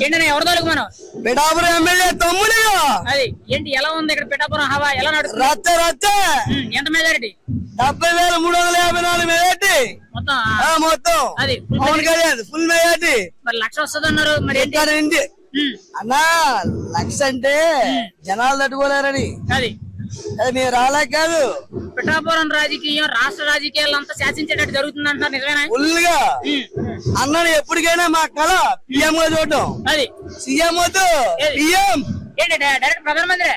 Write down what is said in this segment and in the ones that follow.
ఏంటనే ఎవరి తోలుకు మనం పిఠాపురం ఎమ్మెల్యే తమ్ముడిగా అది ఏంటి ఎలా ఉంది ఇక్కడ పిఠాపురం హవా ఎలా నడుస్తుంది? రచ్చ రచ్చ. ఎంత మెజారిటీ? 70,354 మెజారిటీ మొత్తం. అది పవన్ కళ్యాణ్ ఫుల్ మెజారిటీ. మరి 1,00,000 వస్తుంది అన్నారు, మరి ఏంటి అన్నా? 1,00,000 అంటే జనాలు తట్టుకోలేరని అది మీరు రాలేక కాదు. పిఠాపురం రాజకీయం రాష్ట్ర రాజకీయాలంతా శాసించేటట్టు జరుగుతుంది అంటారు, నిజమేనా? ఫుల్ గా అన్నని ఎప్పటికైనా మా కళ పిఎం గా చూడటం. అది సీఎం వద్దు పిఎం ఏంటి డైరెక్ట్ ప్రధానమంత్రి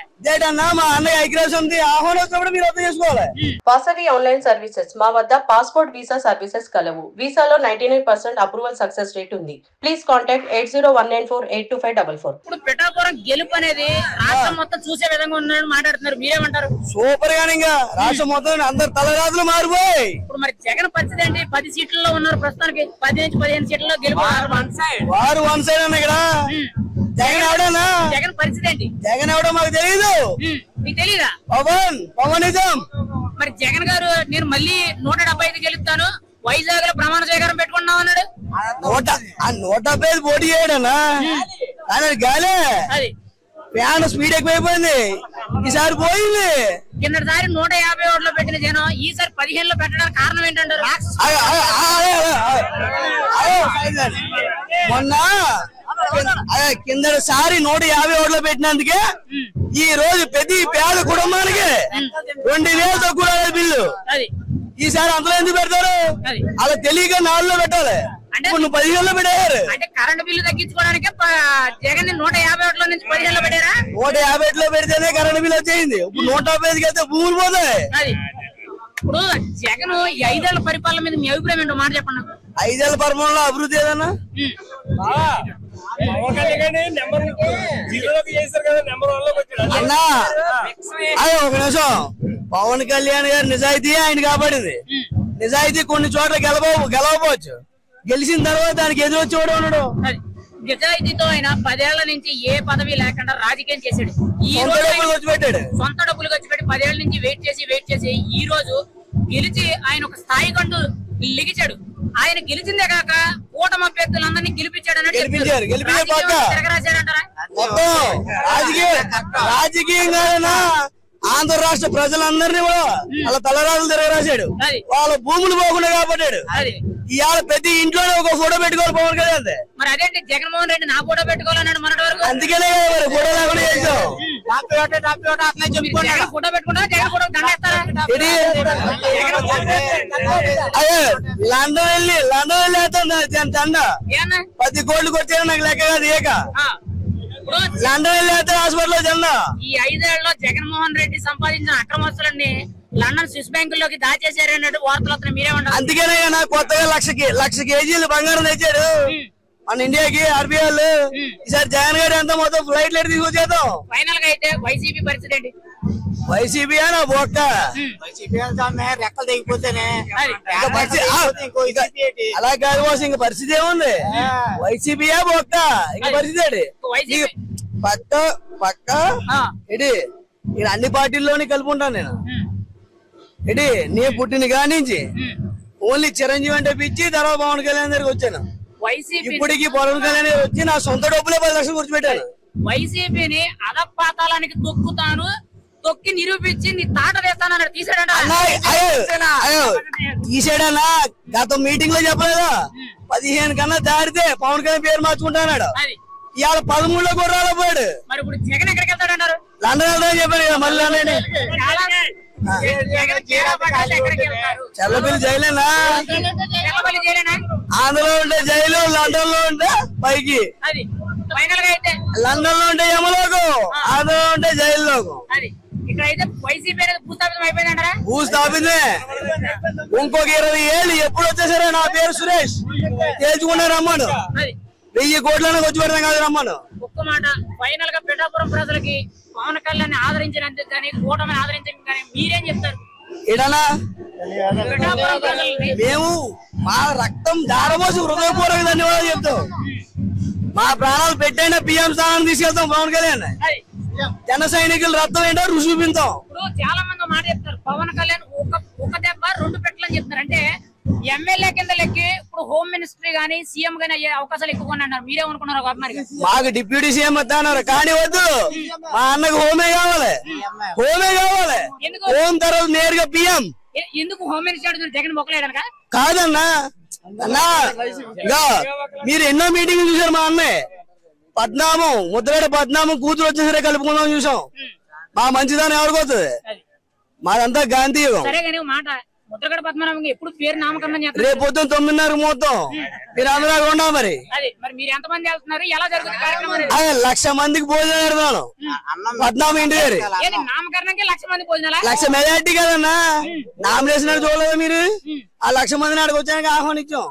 అన్నా. మా అన్నయ్య ఐక్యరాజ్యం ఆహ్వానం వచ్చినప్పుడు మీరు అర్థం చేసుకోవాలి. వాసవి ఆన్లైన్ సర్వీసెస్ మా వద్ద పాస్పోర్ట్ వీసా సర్వీసెస్ కలవు. వీసాలో 99% అప్రూవల్ సక్సెస్ రేట్ ఉంది. Please contact 8019482544. ఇప్పుడు పిఠాపురం గెలుపు అనేది రాష్ట్రం మొత్తం చూసే విధంగా ఉన్నారని మాట్లాడుతున్నారు, మీరేమంటారు? సూపర్ గానే ఇంకా రాష్ట్రం మొత్తం అందరు తలరాజులు మారిపోయి. ఇప్పుడు మరి జగన్ పరిస్థితి ఏంటి? 10 సీట్లలో ఉన్నారు ప్రస్తుతానికి, 10 నుంచి 15 సీట్లలో గెలుపు. వారు వన్ సైడ్ అన్న ఇక్కడ. జగన్ ఎవడనా? జగన్ పరిస్థితి ఏంటి? జగన్ ఎవడో మాకు తెలియదు. మీకు తెలీదా? పవనిజం. మరి జగన్ గారు నేను మళ్ళీ 175 గెలుస్తాను, వైజాగ్ లో ప్రమాణ స్వీకారం పెట్టుకున్నాం అన్నాడు. 175 పోటీ చేయడన్నా కానీ గాలే అది ఫ్యాన్ స్పీడ్ ఎక్కువైపోయింది. ఈసారి పోయింది. కిందసారి 150 ఓట్లు పెట్టిన జనం ఈసారి 15లో పెట్టడానికి కారణం ఏంటంటారు? మొన్న కిందసారి 150 ఓట్లు పెట్టినందుకే ఈ రోజు ప్రతి పేద కుటుంబానికి 2,000 తక్కువ బిల్లు. ఈసారి అంతలో ఎందుకు పెడతారు? అలా తెలియక 4లో పెట్టాలి. ఇప్పుడు 15లో పెట్టారు. అంటే కరెంట్ బిల్లు తగ్గించుకోవడానికి జగన్ 150 ఓట్ల నుంచి 15లో పెట్టారా? 150 పెడితేనే కరెంట్ బిల్లు వచ్చేయింది. ఇప్పుడు 155కి అయితే భూములు పోతాయి. ఇప్పుడు జగన్ 5 ఏళ్ల పరిపాలన మీద మీ అభిప్రాయం ఏంటో మాట చెప్పండి. 5 ఏళ్ల పరిపాలనలో అభివృద్ధి ఏదన్నా? అన్నా అదే ఒక నిమిషం. పవన్ కళ్యాణ్ గారి నిజాయితీ ఆయన కాపాడింది. నిజాయితీ కొన్ని చోట్ల గెలవకపోవచ్చు, గెలిచిన తర్వాత దానికి ఎదురొచ్చి కూడా ఉండడు. నిజాయితీతో ఆయన 10 ఏళ్ల నుంచి ఏ పదవి లేకుండా రాజకీయం చేశాడు. ఈ రోజు సొంత డబ్బులు ఖర్చు పెట్టి 10 ఏళ్ల నుంచి వెయిట్ చేసి ఈ రోజు గెలిచి ఆయన ఒక స్థాయి కంటూ లిగిచాడు. ఆయన గెలిచిందే కాక కూటమి అభ్యర్థులందరినీ గెలిపించాడు రాజకీయంగా ఆంధ్ర రాష్ట్ర ప్రజలందరినీ కూడా వాళ్ళ తలరాజులు తిరగరాశాడు. వాళ్ళ భూములు పోకుండా కాపాడాడు. ఇవాళ ప్రతి ఇంట్లోనే ఒక ఫోటో పెట్టుకోవాలి పవన్ కళ్యాణ్. మరి అదేంటి జగన్మోహన్ రెడ్డి నా ఫోటో పెట్టుకోవాలన్నాడు మొన్నటి వరకు. అందుకనే ఫోటో లేకుండా చేసాం. ఫోటో పెట్టుకుంటా జగన్ ఫోటో దండేస్తారా? అదే లండన్ వెళ్ళి వేస్తాను దండ 10 కోట్లు కొట్టాను నాకు లెక్క కాదు. ఏక లండన్ వెళ్ళి వేస్తాను హాస్పిటల్లో జెండా. ఈ 5 ఏళ్లలో జగన్మోహన్ రెడ్డి సంపాదించిన అక్రమస్తులన్నీ లండన్ స్విస్ బ్యాంకు లోకి దాచేసారన్నట్టు వార్తలు వస్తున్నాయి, మీరేమంటారు? అందుకనే నాకు కొత్తగా 1,00,000 కేజీలు బంగారం తెచ్చాడు మన ఇండియాకి ఆర్బీఐ. ఈసారి జగన్ గారు ఎంత మొత్తం ఫ్లైట్ లెట్ తీసుకొచ్చేద్దాం. ఫైనల్ గా అయితే వైసీపీ పరిస్థితి ఏంటి? వైసీపీ అనా బొక్క రెక్కలు తెగిపోతేనే అలా కాదు బాస్. ఇంక పరిస్థితి ఏముంది? వైసీపీయా బొక్క ఇంక పరిస్థితి పక్క ఇది నేను అన్ని పార్టీల్లోని కలుపుకుంటాను. నేను ఇది నీ పుట్టిన కానించి ఓన్లీ చిరంజీవి అంటే పిచ్చి, తర్వాత పవన్ కళ్యాణ్ దగ్గరికి వచ్చాను. ఇప్పటికి పవన్ కళ్యాణ్ వచ్చి నా సొంత డబ్బులే 10 లక్షలు కూర్చోబెట్టాను. వైసీపీని అధపాతాళానికి తొక్కుతాను, తొక్కి నిరూపించి నీ తాట వేస్తాను తీసాడన్నా. గత మీటింగ్ లో చెప్పలేదా 15 కన్నా దాడితే పవన్ కళ్యాణ్ పేరు మార్చుకుంటాడు. ఇవాళ 13లో గుర్రాల పోయాడు. మరి ఇప్పుడు జగన్ ఎక్కడికి వెళ్తాడన్నారు? లండన్ వెళ్తాడని చెప్పారు కదా. మళ్ళీ చల్లపల్లి జైలేనా? ఆంధ్రలో ఉంటే జైలు, లండన్ లో ఉంటే పైకి. లండన్ లో ఉంటే యమలోకం, ఆంధ్రలో ఉంటే జైల్లోకం. భూస్థాపితే ఇంకొక 20 ఏళ్ళు ఎప్పుడు వచ్చేసారో నా పేరు సురేష్ తేల్చుకున్నా రమ్మను. 1000 కోట్లనే వచ్చి పెడతాం కాదు రమ్మను. ఒక్క మాట ఫైనల్ గా పిఠాపురం ప్రజలకి పవన్ కళ్యాణ్ ఆదరించినందుకు కానీ కూటమిని ఆదరించడానికి కానీ మీరేం చెప్తారు? ఇడనా మేము మా రక్తం దారమోసి హృదయపూర్వక ధన్యవాదాలు చెప్తాం. మా ప్రాణాలు పెట్టైనా పిఎం స్థానాన్ని తీసుకెళ్తాం పవన్ కళ్యాణ్. జన సైనికులు రక్తం ఏంటో రుచి చూపిస్తాం. ఇప్పుడు చాలా మంది మాట చెప్తారు పవన్ కళ్యాణ్ ఒక దెబ్బ 2 పెట్టలు అని చెప్తారు. అంటే ఎమ్మెల్యే కింద లెక్కి ఇప్పుడు హోమ్ మినిస్ట్రీ గానీ సీఎం గానీ అయ్యే అవకాశాలు ఎక్కువ అన్నారు. మీరేమనుకున్నారు మరి? మాకు డిప్యూటీ సీఎం వస్తున్నారు కానీ వద్దు, మా అన్నకు హోమే కావాలి, హోమే కావాలి. హోమ్ తర్వాత నేరుగా పిఎం. ఎందుకు హోమ్ మినిస్టర్ జగన్ మొక్కలేడనక? కాదన్నా అన్నా, మీరు ఎన్నో మీటింగ్లు చూసారు. మా అన్నయ్య పద్నామం ముద్రగడ పద్నామం కూతురు వచ్చేసరే కలుపుకుందాం చూసాం. మా మంచిదాన్ని ఎవరికోతుంది? మాదంతా గాంధీ యుగం. సరే కానీ మాట ముద్రగడ పద్మనాభం ఎప్పుడు పేరు నామకరణం చేస్తారు? రేపు పొద్దున్న 9:30 మొత్తం మీరు అందరూ ఉండా. మరి మరి మీరు ఎంత మంది వెళ్తున్నారు? ఎలా జరుగుతుంది కార్యక్రమం? 1,00,000 మందికి భోజనం పెడతాను. పద్నామం ఇంటి గారి నామకరణకి 1,00,000 మంది భోజనాలు. 1,00,000 మెజార్టీ కదన్నా. నామినేషన్ చూడలేదు మీరు? ఆ 1,00,000 మందిని అడిగి వచ్చాక ఆహ్వానించాం.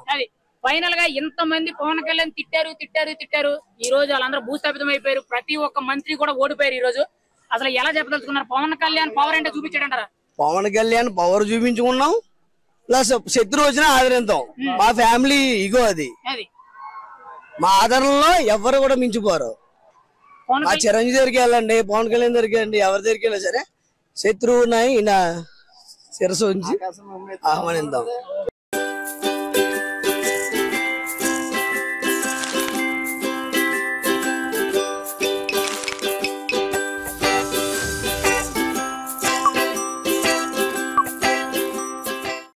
ఫైనల్ గా ఇంత మంది పవన్ కళ్యాణ్ తిట్టారు. ఈ రోజు వాళ్ళందరూ భూస్థాపితం అయిపోయారు. ప్రతి ఒక్క మంత్రి కూడా ఓడిపోయారు. ఈ రోజు అసలు ఎలా చెప్పదలుచుకున్నారు? పవన్ కళ్యాణ్ పవర్ అంటే చూపించాడంటారా? పవన్ కళ్యాణ్ పవర్ చూపించుకున్నాం, ప్లస్ శత్రువు వచ్చినా ఆదరిస్తాం. మా ఫ్యామిలీ ఇగో అది. మా ఆదరణలో ఎవరు కూడా మించిపోరు. మా చిరంజీవి దగ్గరికి వెళ్ళండి, పవన్ కళ్యాణ్ దగ్గరికి వెళ్ళండి, ఎవరి దగ్గరికి వెళ్ళినా సరే శత్రువున్నాయి ఈయన శిరస్సు ఉంచి ఆహ్వానిద్దాం.